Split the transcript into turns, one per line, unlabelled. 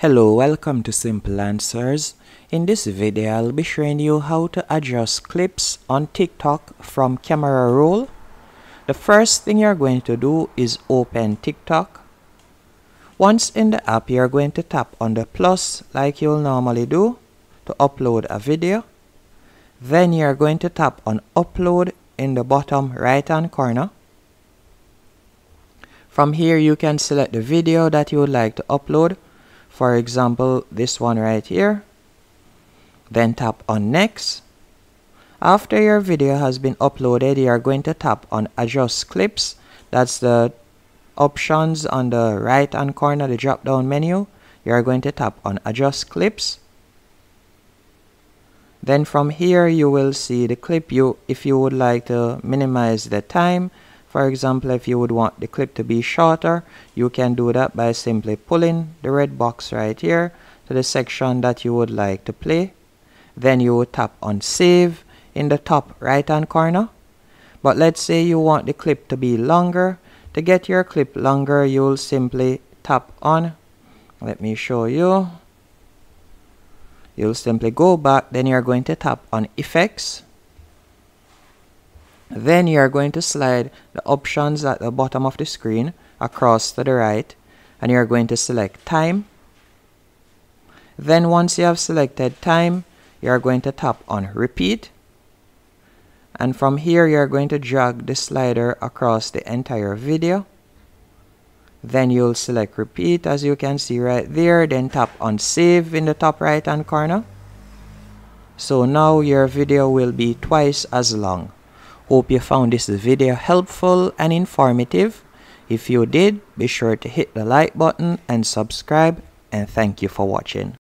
Hello, welcome to Simple Answers. In this video, I'll be showing you how to adjust clips on TikTok from camera roll. The first thing you're going to do is open TikTok. Once in the app, you're going to tap on the plus like you'll normally do to upload a video. Then you're going to tap on upload in the bottom right hand corner. From here, you can select the video that you would like to upload. For example, this one right here. Then tap on next. After your video has been uploaded, you are going to tap on adjust clips. That's the options on the right hand corner, the drop down menu. You are going to tap on adjust clips. Then from here you will see the clip. If you would like to minimize the time, for example, if you would want the clip to be shorter, you can do that by simply pulling the red box right here to the section that you would like to play. Then you would tap on save in the top right hand corner. But let's say you want the clip to be longer. To get your clip longer, you'll simply tap on, let me show you. You'll simply go back, then you're going to tap on effects. Then you are going to slide the options at the bottom of the screen across to the right, and you are going to select time. Then once you have selected time, you are going to tap on repeat, and from here you are going to drag the slider across the entire video. Then you'll select repeat, as you can see right there, then tap on save in the top right hand corner. So now your video will be twice as long. Hope you found this video helpful and informative. If you did, be sure to hit the like button and subscribe, and thank you for watching.